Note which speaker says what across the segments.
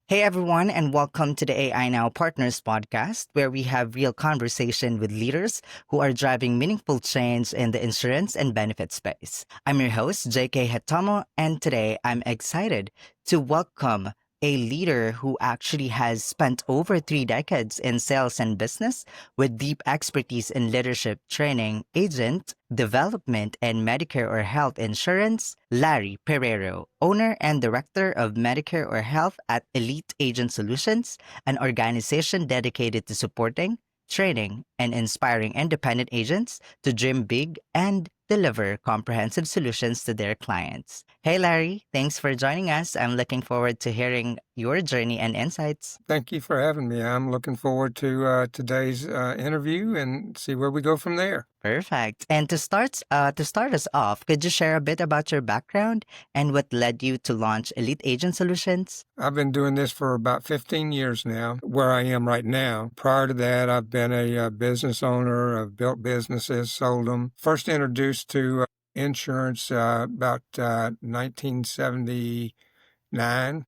Speaker 1: Hey everyone, and welcome to the AI Now Partners podcast, where we have real conversation with leaders who are driving meaningful change in the insurance and benefit space. I'm your host, JK Jetomo, and today I'm excited to welcome a leader who actually has spent over 3 decades in sales and business with deep expertise in leadership training, agent development, and Medicare or health insurance, Larry Pereiro, owner and director of Medicare or Health at Elite Agent Solutions, an organization dedicated to supporting, training, and inspiring independent agents to dream big and deliver comprehensive solutions to their clients. Hey, Larry, thanks for joining us. I'm looking forward to hearing your journey and insights.
Speaker 2: Thank you for having me. I'm looking forward to today's interview and see where we go from there.
Speaker 1: Perfect. And to start us off, could you share a bit about your background and what led you to launch Elite Agent Solutions?
Speaker 2: I've been doing this for about 15 years now, where I am right now. Prior to that, I've been a business owner. I've built businesses, sold them. First introduced to insurance about 1979.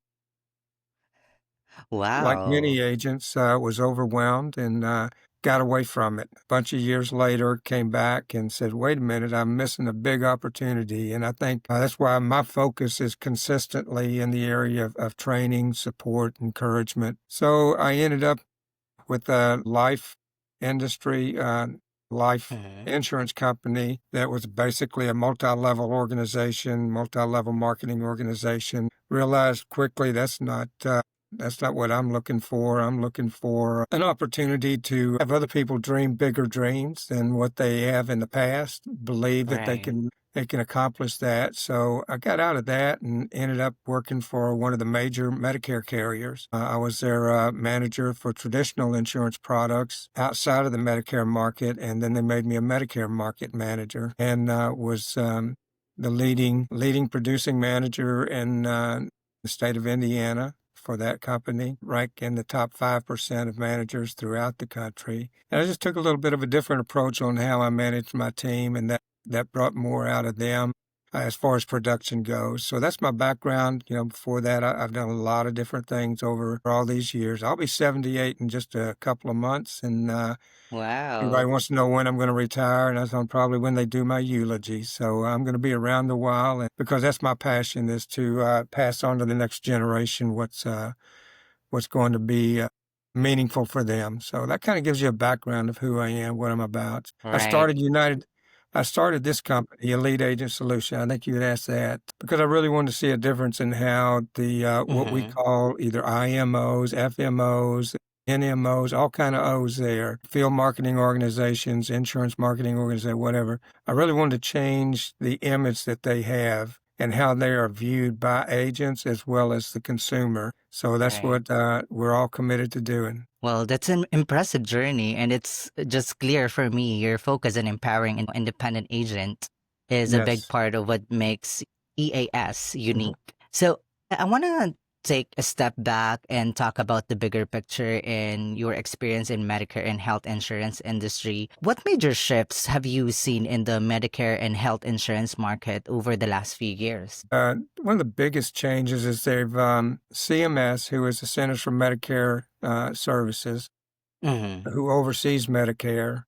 Speaker 2: Like
Speaker 1: Wow.
Speaker 2: many agents, was overwhelmed and got away from it. A bunch of years later, came back and said, wait a minute, I'm missing a big opportunity. And I think that's why my focus is consistently in the area of training, support, encouragement. So I ended up with a life industry, life
Speaker 1: Mhm.
Speaker 2: insurance company that was basically a multi-level organization, multi-level marketing organization. Realized quickly that's not what I'm looking for. I'm looking for an opportunity to have other people dream bigger dreams than what they have in the past, believe that
Speaker 1: Right.
Speaker 2: they can accomplish that. So I got out of that and ended up working for one of the major Medicare carriers. I was their manager for traditional insurance products outside of the Medicare market, and then they made me a Medicare market manager and was the leading producing manager in the state of Indiana for that company, ranked in the top 5% of managers throughout the country. And I just took a little bit of a different approach on how I managed my team, and that brought more out of them as far as production goes. So that's my background. Before that, I've done a lot of different things over all these years. I'll be 78 in just a couple of months, and everybody
Speaker 1: Wow.
Speaker 2: wants to know when I'm going to retire, and that's on probably when they do my eulogy. So I'm going to be around a while, and because that's my passion is to pass on to the next generation what's going to be meaningful for them. So that kind of gives you a background of who I am, what I'm about.
Speaker 1: Right.
Speaker 2: I started this company, Elite Agent Solution. I think you had asked that because I really wanted to see a difference in how the what we
Speaker 1: Mm-hmm.
Speaker 2: call either IMOs, FMOs, NMOs, all kind of O's there, field marketing organizations, insurance marketing organizations, whatever. I really wanted to change the image that they have and how they are viewed by agents as well as the consumer. So that's
Speaker 1: Right.
Speaker 2: what we're all committed to doing.
Speaker 1: Well, that's an impressive journey, and it's just clear for me your focus on empowering an independent agent is a big
Speaker 2: Yes.
Speaker 1: part of what makes EAS
Speaker 2: Mhm.
Speaker 1: unique. So I want to take a step back and talk about the bigger picture in your experience in Medicare and health insurance industry. What major shifts have you seen in the Medicare and health insurance market over the last few years?
Speaker 2: One of the biggest changes is they've CMS, who is the Centers for Medicare Services,
Speaker 1: Hmm.
Speaker 2: who oversees Medicare,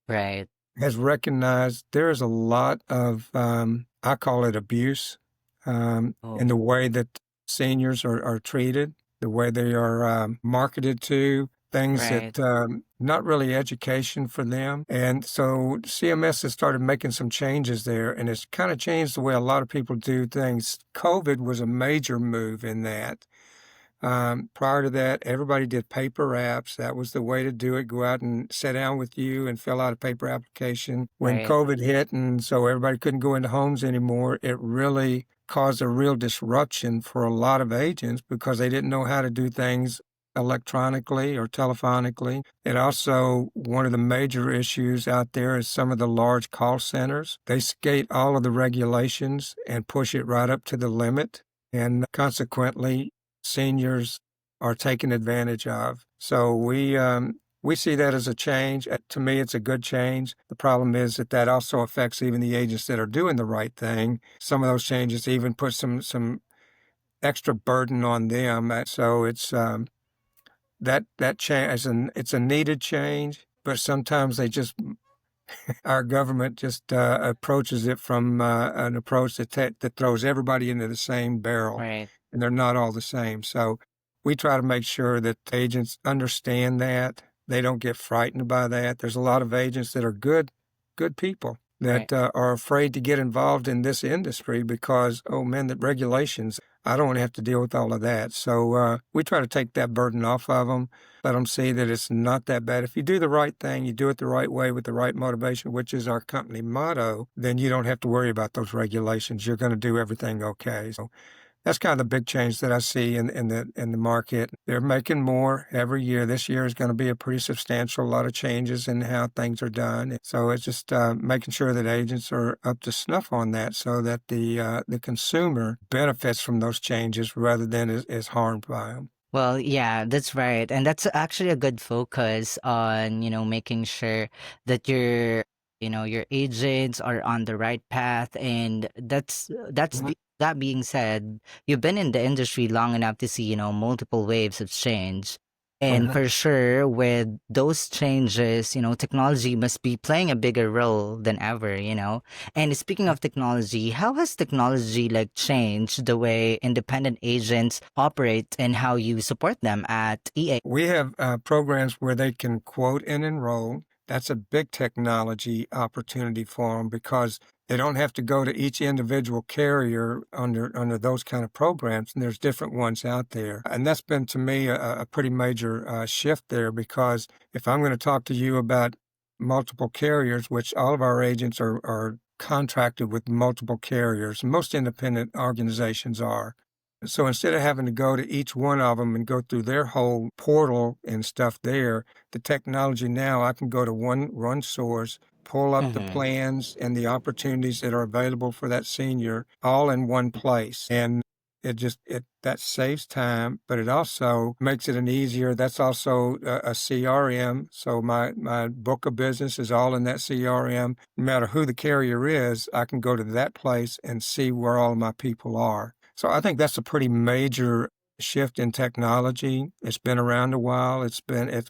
Speaker 1: Right.
Speaker 2: has recognized there is a lot of, I call it abuse, in the
Speaker 1: Oh,
Speaker 2: way that seniors are treated, the way they are marketed to, things
Speaker 1: right.
Speaker 2: that not really education for them. And so CMS has started making some changes there, and it's kind of changed the way a lot of people do things. COVID was a major move in that. Prior to that, everybody did paper apps. That was the way to do it. Go out and sit down with you and fill out a paper application. When
Speaker 1: Right.
Speaker 2: COVID hit and so everybody couldn't go into homes anymore, it really caused a real disruption for a lot of agents because they didn't know how to do things electronically or telephonically. And also, one of the major issues out there is some of the large call centers. They skate all of the regulations and push it right up to the limit. And consequently, seniors are taken advantage of. So we see that as a change. To me, it's a good change. The problem is that also affects even the agents that are doing the right thing. Some of those changes even put some extra burden on them. So it's that change, it's a needed change, but sometimes they just our government just approaches it from an approach that throws everybody into the same barrel,
Speaker 1: Right.
Speaker 2: and they're not all the same. So we try to make sure that agents understand that they don't get frightened by that. There's a lot of agents that are good people
Speaker 1: Right.
Speaker 2: that are afraid to get involved in this industry because, oh man, the regulations. I don't want to have to deal with all of that. So we try to take that burden off of them, let them see that it's not that bad. If you do the right thing, you do it the right way with the right motivation, which is our company motto, then you don't have to worry about those regulations. You're going to do everything okay. So that's kind of the big change that I see in the market. They're making more every year. This year is going to be a pretty substantial, a lot of changes in how things are done. So it's just making sure that agents are up to snuff on that, so that the consumer benefits from those changes rather than is harmed by them.
Speaker 1: Well, yeah, that's right. And that's actually a good focus on, making sure that your agents are on the right path. And that being said, you've been in the industry long enough to see, multiple waves of change. And
Speaker 2: Mhm.
Speaker 1: for sure, with those changes, technology must be playing a bigger role than ever. And speaking of technology, how has technology like changed the way independent agents operate and how you support them at EA?
Speaker 2: We have programs where they can quote and enroll. That's a big technology opportunity for them because they don't have to go to each individual carrier under those kind of programs, and there's different ones out there. And that's been to me a pretty major shift there, because if I'm going to talk to you about multiple carriers, which all of our agents are contracted with multiple carriers, most independent organizations are. So instead of having to go to each one of them and go through their whole portal and stuff there, the technology now, I can go to one source, pull up the
Speaker 1: Mm-hmm.
Speaker 2: plans and the opportunities that are available for that senior all in one place. And it that saves time, but it also makes it an easier. That's also a CRM. So my book of business is all in that CRM. No matter who the carrier is, I can go to that place and see where all of my people are. So I think that's a pretty major shift in technology. It's been around a while. It's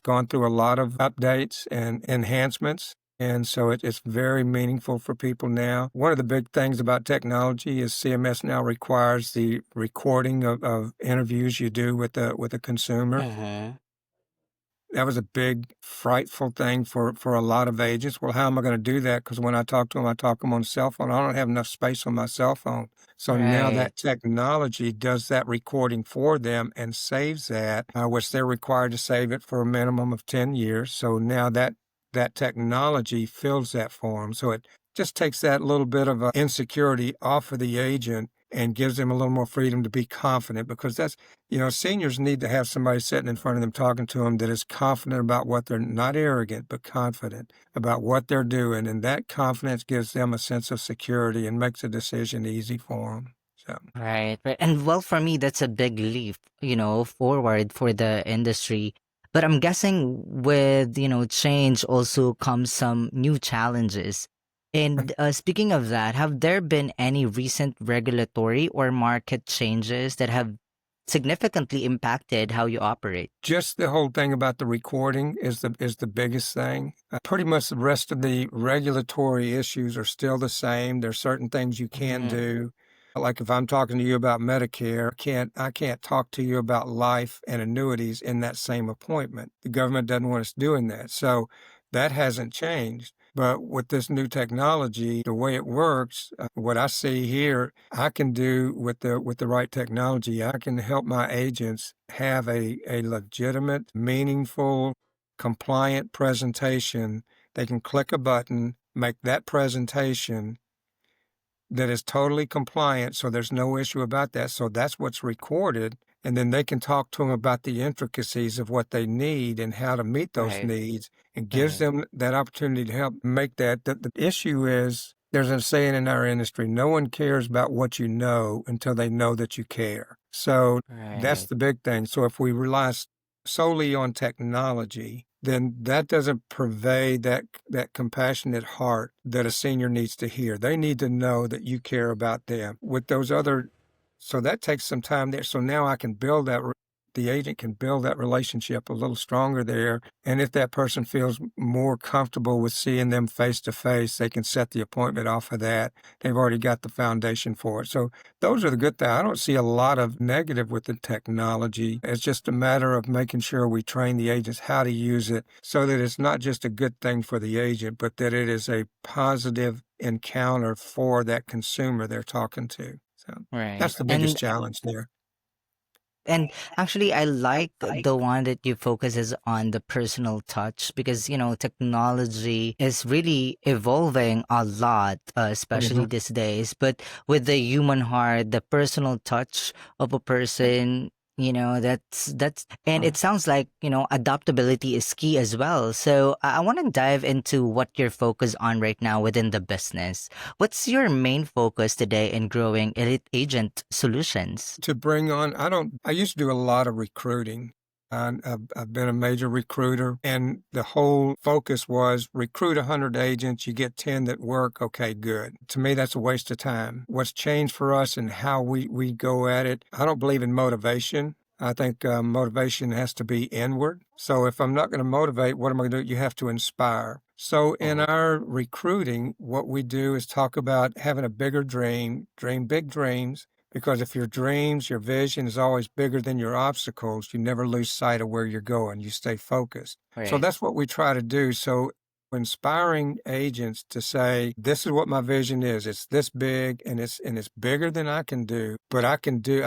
Speaker 2: gone through a lot of updates and enhancements. And so it's very meaningful for people now. One of the big things about technology is CMS now requires the recording of interviews you do with a consumer.
Speaker 1: Mm-hmm.
Speaker 2: That was a big, frightful thing for a lot of agents. Well, how am I going to do that? Because when I talk to them, I talk to them on the cell phone. I don't have enough space on my cell phone. So now
Speaker 1: Right.
Speaker 2: that technology does that recording for them and saves that, which they're required to save it for a minimum of 10 years. So now that technology fills that for them. So it just takes that little bit of insecurity off of the agent and gives them a little more freedom to be confident, because seniors need to have somebody sitting in front of them talking to them that is confident about what they're not arrogant, but confident about what they're doing. And that confidence gives them a sense of security and makes a decision easy for them. So.
Speaker 1: Right, right. And well, for me, that's a big leap, forward for the industry. But I'm guessing with, change also comes some new challenges. And speaking of that, have there been any recent regulatory or market changes that have significantly impacted how you operate?
Speaker 2: Just the whole thing about the recording is the biggest thing. Pretty much the rest of the regulatory issues are still the same. There's certain things you can
Speaker 1: Mhm.
Speaker 2: do. Like if I'm talking to you about Medicare, I can't talk to you about life and annuities in that same appointment. The government doesn't want us doing that. So that hasn't changed. But with this new technology, the way it works, what I see here, I can do with the right technology. I can help my agents have a legitimate, meaningful, compliant presentation. They can click a button, make that presentation that is totally compliant, so there's no issue about that. So that's what's recorded, and then they can talk to them about the intricacies of what they need and how to meet those
Speaker 1: Right.
Speaker 2: needs, and gives
Speaker 1: Right.
Speaker 2: them that opportunity to help make that. The issue is, there's a saying in our industry, no one cares about what you know until they know that you care. So that's
Speaker 1: Right.
Speaker 2: the big thing. So if we rely solely on technology, then that doesn't purvey that compassionate heart that a senior needs to hear. They need to know that you care about them. With those other So that takes some time there. So now I can build the agent can build that relationship a little stronger there. And if that person feels more comfortable with seeing them face to face, they can set the appointment off of that. They've already got the foundation for it. So those are the good things. I don't see a lot of negative with the technology. It's just a matter of making sure we train the agents how to use it so that it's not just a good thing for the agent, but that it is a positive encounter for that consumer they're talking to. So
Speaker 1: Right.
Speaker 2: that's the biggest challenge there.
Speaker 1: And actually, I like the one that you focuses on the personal touch because, technology is really evolving a lot, especially
Speaker 2: Mhm.
Speaker 1: these days. But with the human heart, the personal touch of a person, and it sounds like, adaptability is key as well. So I want to dive into what you're focused on right now within the business. What's your main focus today in growing Elite Agent solutions?
Speaker 2: To bring on, I used to do a lot of recruiting. I've been a major recruiter, and the whole focus was recruit 100 agents, you get 10 that work, okay, good. To me, that's a waste of time. What's changed for us and how we go at it, I don't believe in motivation. I think motivation has to be inward. So if I'm not going to motivate, what am I going to do? You have to inspire. So in our recruiting, what we do is talk about having a bigger dream big dreams, because if your dreams, your vision is always bigger than your obstacles, you never lose sight of where you're going. You stay focused. So
Speaker 1: Right.
Speaker 2: that's what we try to do. So inspiring agents to say, this is what my vision is. It's this big and it's bigger than I can do, but I can do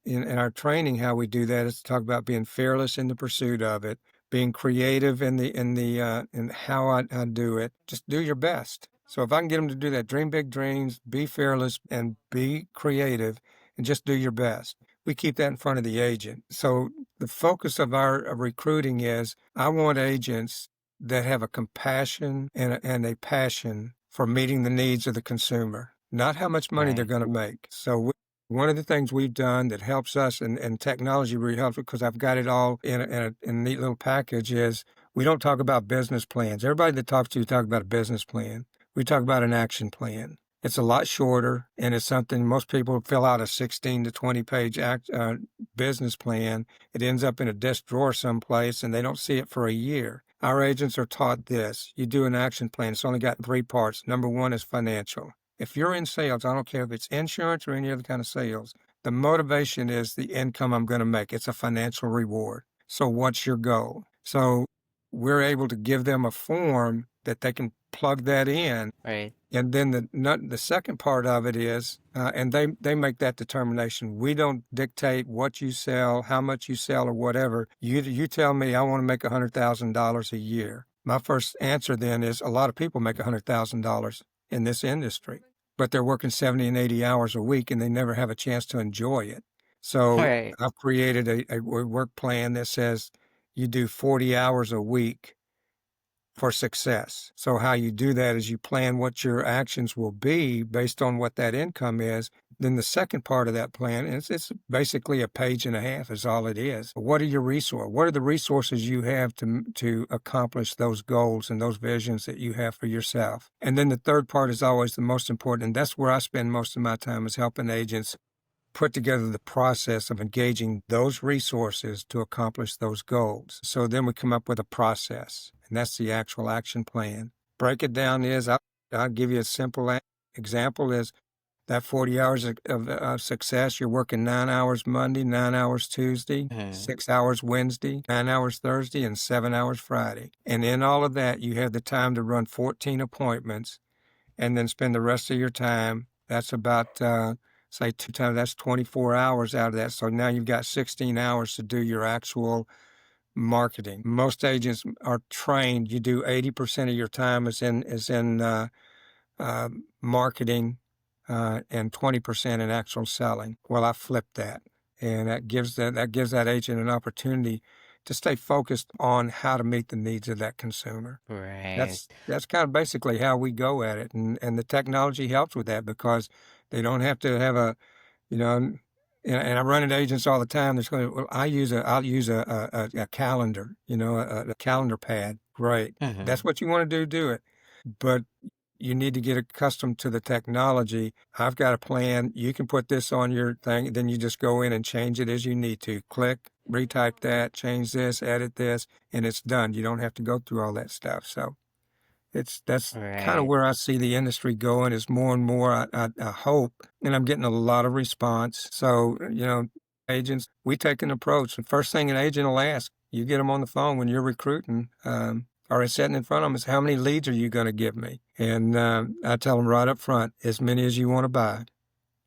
Speaker 2: in our training, how we do that is to talk about being fearless in the pursuit of it, being creative in how I do it. Just do your best. So if I can get them to do that, dream big dreams, be fearless, and be creative, and just do your best. We keep that in front of the agent. So the focus of our recruiting is I want agents that have a compassion and a passion for meeting the needs of the consumer, not how much money they're
Speaker 1: Right.
Speaker 2: going to make. So one of the things we've done that helps us, and technology really helps because I've got it all in a neat little package, is we don't talk about business plans. Everybody that talks to you talk about a business plan. We talk about an action plan. It's a lot shorter, and it's something most people fill out a 16 to 20 page business plan. It ends up in a desk drawer someplace, and they don't see it for a year. Our agents are taught this. You do an action plan. It's only got 3 parts. Number 1 is financial. If you're in sales, I don't care if it's insurance or any other kind of sales, the motivation is the income I'm going to make. It's a financial reward. So what's your goal? So we're able to give them a form that they can plug that in.
Speaker 1: Right.
Speaker 2: And then the second part of it is, and they make that determination. We don't dictate what you sell, how much you sell, or whatever. You tell me I want to make $100,000 a year. My first answer then is a lot of people make $100,000 in this industry, but they're working 70 and 80 hours a week, and they never have a chance to enjoy it. So
Speaker 1: Right.
Speaker 2: I've created a work plan that says you do 40 hours a week for success. So how you do that is you plan what your actions will be based on what that income is. Then the second part of that plan, and it's basically a page and a half is all it is. What are your resources? What are the resources you have to accomplish those goals and those visions that you have for yourself? And then the third part is always the most important, and that's where I spend most of my time, is helping agents put together the process of engaging those resources to accomplish those goals. So then we come up with a process, and that's the actual action plan. Break it down is, I'll give you a simple example is that 40 hours of success, you're working 9 hours Monday, 9 hours Tuesday,
Speaker 1: Mhm.
Speaker 2: 6 hours Wednesday, 9 hours Thursday, and 7 hours Friday. And in all of that, you have the time to run 14 appointments and then spend the rest of your time. That's about, say, 2 times, that's 24 hours out of that. So now you've got 16 hours to do your actual marketing. Most agents are trained. You do 80% of your time is in marketing, and 20% in actual selling. Well, I flipped that, and that gives that agent an opportunity to stay focused on how to meet the needs of that consumer.
Speaker 1: Right.
Speaker 2: That's kind of basically how we go at it, and the technology helps with that because they don't have to have a, you know, and I run into agents all the time. They're going, well, I'll use a calendar, a calendar pad. Great,
Speaker 1: Mhm.
Speaker 2: that's what you want to do it. But you need to get accustomed to the technology. I've got a plan. You can put this on your thing. Then you just go in and change it as you need to. Click, retype that, change this, edit this, and it's done. You don't have to go through all that stuff. So that's kind of
Speaker 1: Right.
Speaker 2: where I see the industry going is more and more, I hope, and I'm getting a lot of response. So, agents, we take an approach. The first thing an agent will ask, you get them on the phone when you're recruiting, or sitting in front of them is how many leads are you going to give me? And I tell them right up front, as many as you want to buy.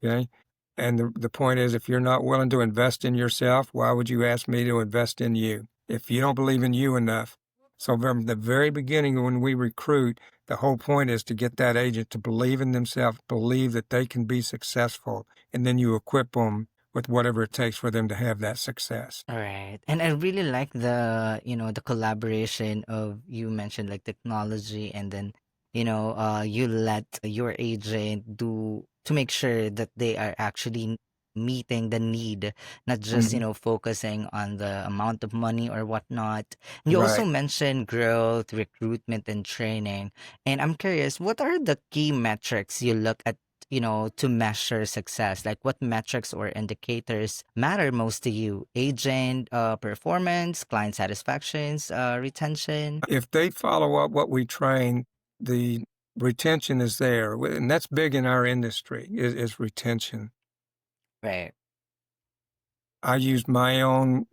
Speaker 2: Okay. And the point is, if you're not willing to invest in yourself, why would you ask me to invest in you? If you don't believe in you enough. So from the very beginning, when we recruit, the whole point is to get that agent to believe in themselves, believe that they can be successful, and then you equip them with whatever it takes for them to have that success.
Speaker 1: All right. And I really like the collaboration of you mentioned like technology and then, you let your agent do to make sure that they are actually meeting the need, not just,
Speaker 2: Mhm.
Speaker 1: focusing on the amount of money or whatnot. And you also
Speaker 2: Right.
Speaker 1: mentioned growth, recruitment, and training. And I'm curious, what are the key metrics you look at to measure success? Like what metrics or indicators matter most to you? Agent performance, client satisfactions, retention?
Speaker 2: If they follow up what we train, the retention is there, and that's big in our industry is retention.
Speaker 1: Right.
Speaker 2: I used my own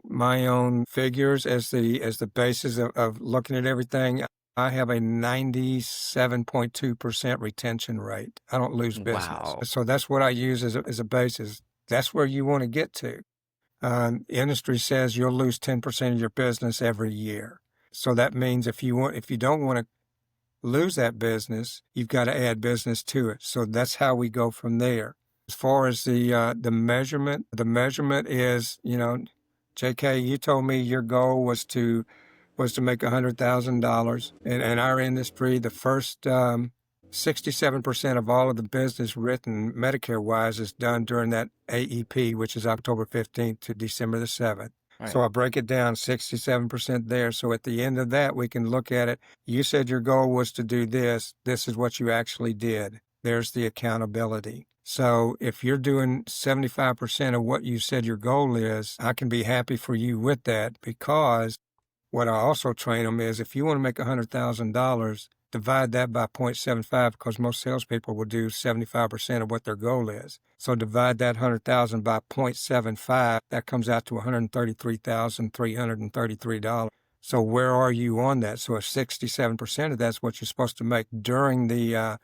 Speaker 2: figures as the basis of looking at everything. I have a 97.2% retention rate. I don't lose business.
Speaker 1: Wow.
Speaker 2: So that's what I use as a basis. That's where you want to get to. Industry says you'll lose 10% of your business every year. So that means if you don't want to lose that business, you've got to add business to it. So that's how we go from there. As far as the measurement, the measurement is, JK, you told me your goal was to make $100,000. In our industry, the first 67% of all of the business written Medicare wise is done during that AEP, which is October 15th to December the 7th.
Speaker 1: Right.
Speaker 2: So I break it down 67% there. So at the end of that, we can look at it. You said your goal was to do this. This is what you actually did. There's the accountability. So if you're doing 75% of what you said your goal is, I can be happy for you with that because what I also train them is if you want to make $100,000, divide that by 0.75 because most salespeople will do 75% of what their goal is. So divide that 100,000 by 0.75, that comes out to $133,333. So where are you on that? So if 67% of that's what you're supposed to make during the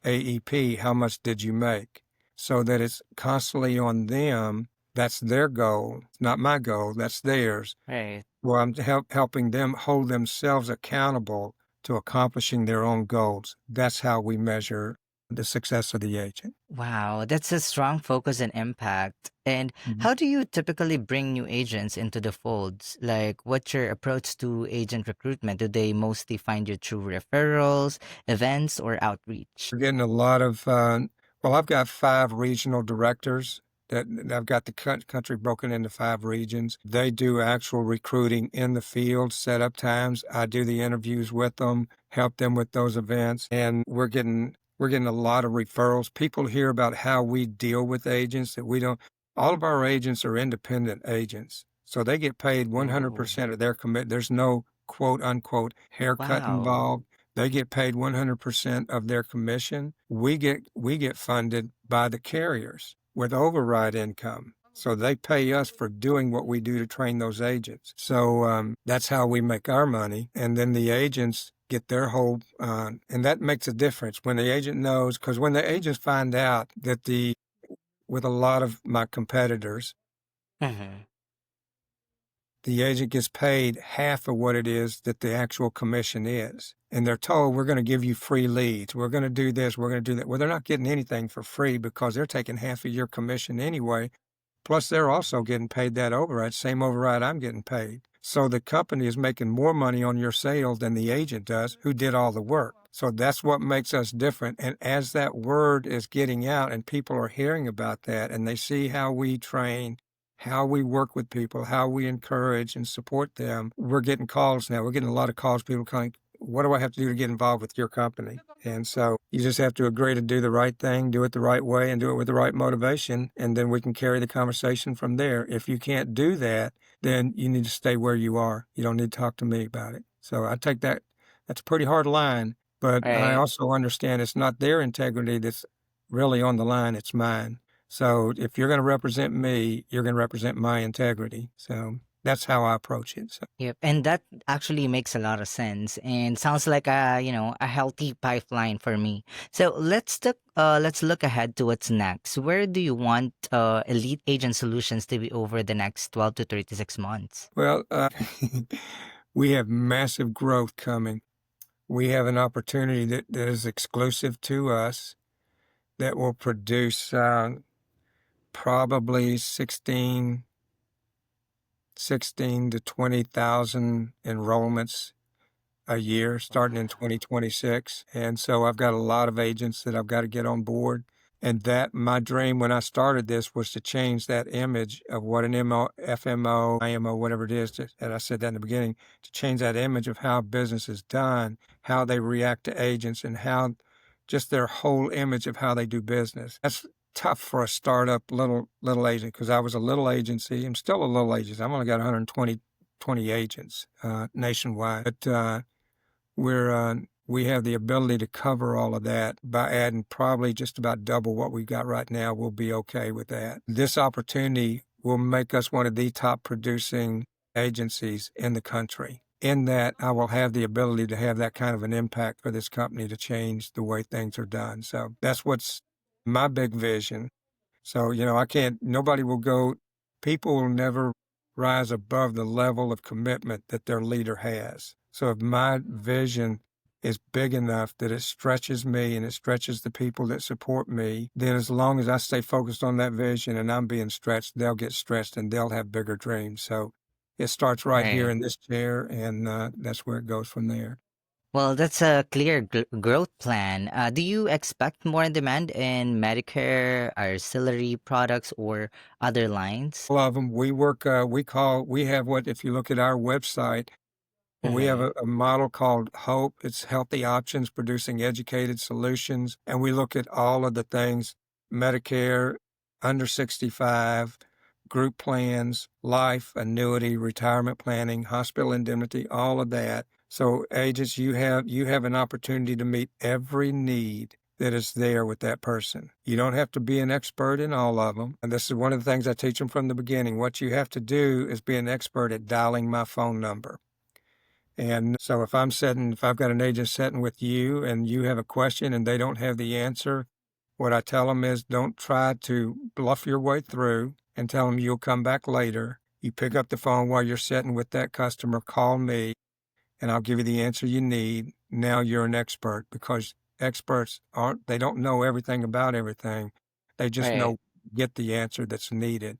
Speaker 2: AEP, how much did you make? So that it's constantly on them. That's their goal. It's not my goal. That's theirs.
Speaker 1: Right.
Speaker 2: Well, I'm helping them hold themselves accountable to accomplishing their own goals. That's how we measure the success of the agent.
Speaker 1: Wow, that's a strong focus and impact. And
Speaker 2: Mhm.
Speaker 1: how do you typically bring new agents into the folds? Like, what's your approach to agent recruitment? Do they mostly find you through referrals, events, or outreach?
Speaker 2: We're getting a lot of, I've got 5 regional directors that I've got the country broken into 5 regions. They do actual recruiting in the field, set up times. I do the interviews with them, help them with those events, and we're getting a lot of referrals. People hear about how we deal with agents that we don't. All of our agents are independent agents, so they get paid
Speaker 1: Oh,
Speaker 2: 100% of their commit. There's no quote unquote haircut
Speaker 1: wow.
Speaker 2: involved. They get paid 100% of their commission. We get funded by the carriers with override income. So they pay us for doing what we do to train those agents. So that's how we make our money. And then the agents get their whole, and that makes a difference when the agent knows, because when the agents find out that with a lot of my competitors,
Speaker 1: Hmm.
Speaker 2: the agent gets paid half of what it is that the actual commission is. And they're told, we're going to give you free leads. We're going to do this. We're going to do that. Well, they're not getting anything for free because they're taking half of your commission anyway. Plus, they're also getting paid that override, same override I'm getting paid. So the company is making more money on your sale than the agent does who did all the work. So that's what makes us different. And as that word is getting out and people are hearing about that and they see how we train, how we work with people, how we encourage and support them, we're getting calls now. We're getting a lot of calls, people what do I have to do to get involved with your company? And so you just have to agree to do the right thing, do it the right way, and do it with the right motivation. And then we can carry the conversation from there. If you can't do that, then you need to stay where you are. You don't need to talk to me about it. So I take that, that's a pretty hard line, but I
Speaker 1: Right.
Speaker 2: also understand it's not their integrity that's really on the line, it's mine. So if you're going to represent me, you're going to represent my integrity. So that's how I approach it. So.
Speaker 1: Yep. And that actually makes a lot of sense and sounds like a healthy pipeline for me. So let's look ahead to what's next. Where do you want Elite Agent Solutions to be over the next 12 to 36 months?
Speaker 2: Well, we have massive growth coming. We have an opportunity that is exclusive to us that will produce probably 16 to 20,000 enrollments a year starting in 2026. And so I've got a lot of agents that I've got to get on board. And that my dream when I started this was to change that image of what an MO, FMO, IMO, whatever it is, and I said that in the beginning, to change that image of how business is done, how they react to agents, and how just their whole image of how they do business. That's tough for a startup little agent because I was a little agency. I'm still a little agency. I've only got 120 agents nationwide, but we have the ability to cover all of that by adding probably just about double what we've got right now. We'll be okay with that. This opportunity will make us one of the top producing agencies in the country. In that, I will have the ability to have that kind of an impact for this company to change the way things are done. So that's what's my big vision. So, nobody will go, people will never rise above the level of commitment that their leader has. So if my vision is big enough that it stretches me and it stretches the people that support me, then as long as I stay focused on that vision and I'm being stretched, they'll get stretched and they'll have bigger dreams. So it starts right here
Speaker 1: Right.
Speaker 2: in this chair, and that's where it goes from there.
Speaker 1: Well, that's a clear growth plan. Do you expect more demand in Medicare, auxiliary products, or other lines?
Speaker 2: All of them, we have what, if you look at our website, we have
Speaker 1: Mm-hmm.
Speaker 2: a model called HOPE. It's Healthy Options Producing Educated Solutions. And we look at all of the things: Medicare, under 65, group plans, life, annuity, retirement planning, hospital indemnity, all of that. So agents, you have an opportunity to meet every need that is there with that person. You don't have to be an expert in all of them. And this is one of the things I teach them from the beginning. What you have to do is be an expert at dialing my phone number. And so if I've got an agent sitting with you and you have a question and they don't have the answer, what I tell them is don't try to bluff your way through and tell them you'll come back later. You pick up the phone while you're sitting with that customer, call me, and I'll give you the answer you need. Now you're an expert because experts they don't know everything about everything. They just
Speaker 1: Right.
Speaker 2: get the answer that's needed.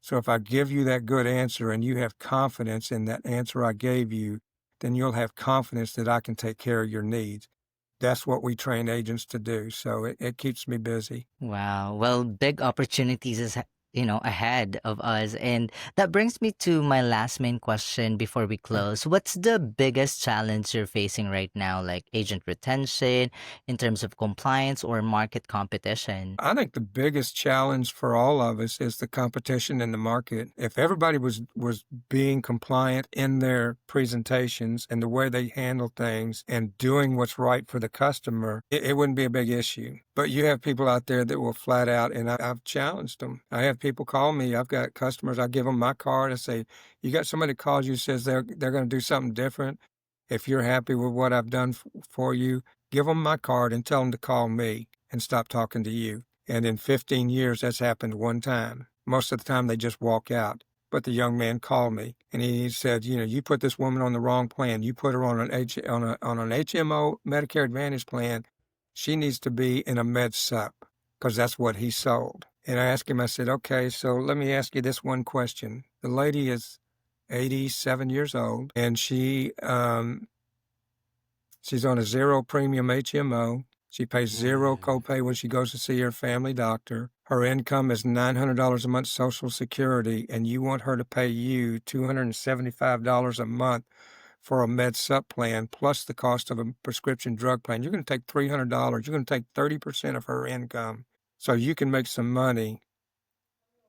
Speaker 2: So if I give you that good answer and you have confidence in that answer I gave you, then you'll have confidence that I can take care of your needs. That's what we train agents to do. So it keeps me busy.
Speaker 1: Wow. Well, big opportunities ahead of us. And that brings me to my last main question before we close. What's the biggest challenge you're facing right now, like agent retention, in terms of compliance or market competition?
Speaker 2: I think the biggest challenge for all of us is the competition in the market. If everybody was being compliant in their presentations and the way they handle things and doing what's right for the customer, it wouldn't be a big issue. But you have people out there that will flat out, and I've challenged them. I have people call me. I've got customers. I give them my card. I say, "You got somebody calls you says they're going to do something different. If you're happy with what I've done for you, give them my card and tell them to call me and stop talking to you." And in 15 years, that's happened one time. Most of the time, they just walk out. But the young man called me and he said, "You put this woman on the wrong plan. You put her on an HMO Medicare Advantage plan. She needs to be in a Med Sup because that's what he sold." And I asked him, I said, "Okay, so let me ask you this one question. The lady is 87 years old and she's on a zero premium HMO. She pays zero
Speaker 1: Mm.
Speaker 2: copay when she goes to see her family doctor. Her income is $900 a month Social Security, and you want her to pay you $275 a month for a med sup plan plus the cost of a prescription drug plan. You're going to take $300. You're going to take 30% of her income so you can make some money,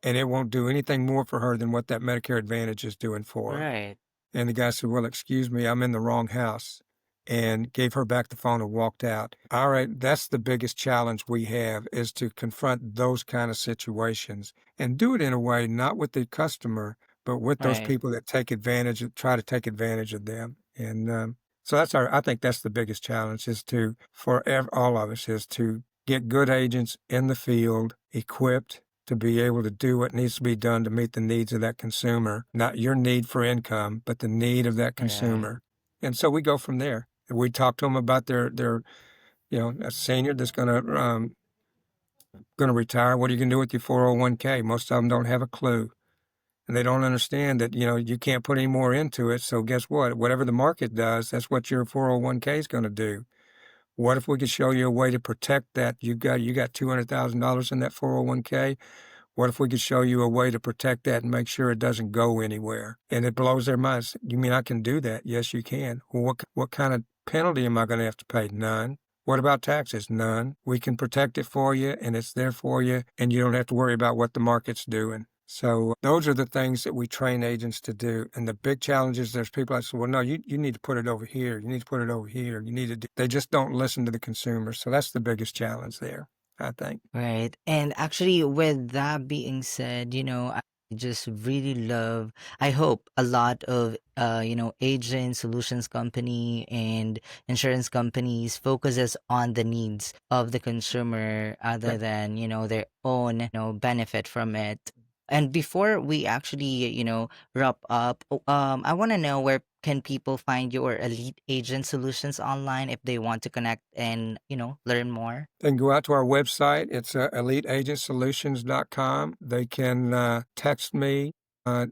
Speaker 2: and it won't do anything more for her than what that Medicare Advantage is doing for her.
Speaker 1: Right.
Speaker 2: And the guy said, "Well, excuse me, I'm in the wrong house," and gave her back the phone and walked out. All right, that's the biggest challenge we have, is to confront those kind of situations and do it in a way not with the customer, but with those
Speaker 1: Right.
Speaker 2: people that try to take advantage of them. And so I think that's the biggest challenge, is all of us, is to get good agents in the field, equipped to be able to do what needs to be done to meet the needs of that consumer, not your need for income, but the need of that
Speaker 1: Right.
Speaker 2: consumer. And so we go from there. We talk to them about a senior that's going to retire. What are you going to do with your 401k? Most of them don't have a clue. And they don't understand that, you can't put any more into it. So guess what? Whatever the market does, that's what your 401k is going to do. What if we could show you a way to protect that? You got $200,000 in that 401k. What if we could show you a way to protect that and make sure it doesn't go anywhere? And it blows their minds. You mean I can do that? Yes, you can. Well, what kind of penalty am I going to have to pay? None. What about taxes? None. We can protect it for you, and it's there for you, and you don't have to worry about what the market's doing. So those are the things that we train agents to do. And the big challenge is there's people that say, well, no, you need to put it over here. You need to put it over here. You need to do. They just don't listen to the consumer. So that's the biggest challenge there, I think.
Speaker 1: Right. And actually, with that being said, I just really love, I hope a lot of, agent solutions company and insurance companies focuses on the needs of the consumer other
Speaker 2: Right.
Speaker 1: than, their own, benefit from it. And before we actually, wrap up, I want to know, where can people find your elite agent solutions online if they want to connect and, learn more?
Speaker 2: They can go out to our website. It's eliteagentsolutions.com. They can text me or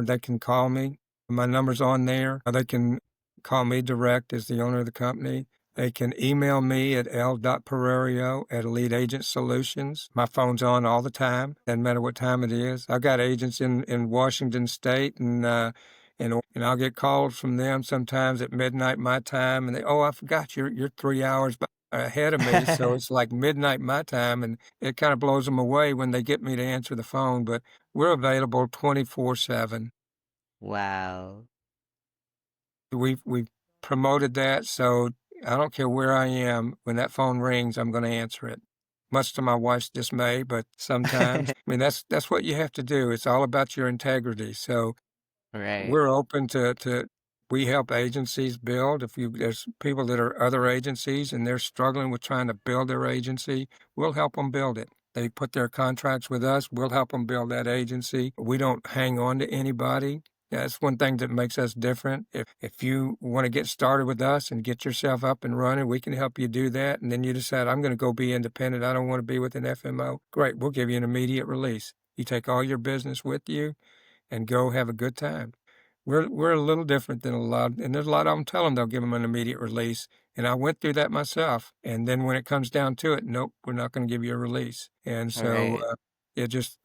Speaker 2: they can call me. My number's on there. They can call me direct as the owner of the company. They can email me at l.pereiro@Elite Agent Solutions. My phone's on all the time. Doesn't matter what time it is. I've got agents in Washington State, and I'll get calls from them sometimes at midnight my time, and I forgot you're 3 hours ahead of me, so it's like midnight my time, and it kind of blows them away when they get me to answer the phone. But we're available 24/7.
Speaker 1: Wow.
Speaker 2: We've promoted that, so I don't care where I am. When that phone rings, I'm going to answer it. Much to my wife's dismay, but sometimes, I mean, that's what you have to do. It's all about your integrity. So
Speaker 1: Right.
Speaker 2: we're open to we help agencies build. There's people that are other agencies and they're struggling with trying to build their agency, we'll help them build it. They put their contracts with us, we'll help them build that agency. We don't hang on to anybody. That's one thing that makes us different. If you want to get started with us and get yourself up and running, we can help you do that. And then you decide, I'm going to go be independent. I don't want to be with an FMO. Great, we'll give you an immediate release. You take all your business with you and go have a good time. We're a little different than a lot, and there's a lot of them tell them they'll give them an immediate release, and I went through that myself. And then when it comes down to it, nope, we're not going to give you a release, and so
Speaker 1: Right.
Speaker 2: it just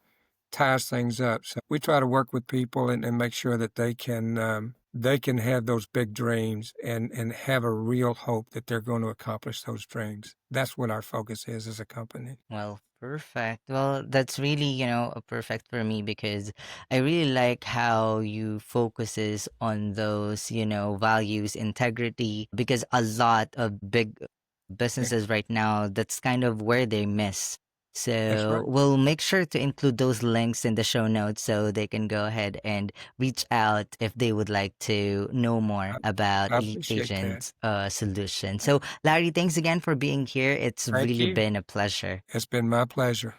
Speaker 2: ties things up. So we try to work with people and make sure that they can have those big dreams and have a real hope that they're going to accomplish those dreams. That's what our focus is as a company.
Speaker 1: Well, perfect. Well, that's really, perfect for me because I really like how you focuses on those, values, integrity, because a lot of big
Speaker 2: Yeah,
Speaker 1: businesses right now, that's kind of where they miss.
Speaker 2: that's
Speaker 1: So
Speaker 2: right.
Speaker 1: we'll make sure to include those links in the show notes so they can go ahead and reach out if they would like to know more
Speaker 2: I,
Speaker 1: about
Speaker 2: I
Speaker 1: Elite
Speaker 2: appreciate that.
Speaker 1: Agent solution. So Larry, thanks again for being here. It's
Speaker 2: Thank
Speaker 1: really
Speaker 2: you.
Speaker 1: been a pleasure.
Speaker 2: It's been my pleasure.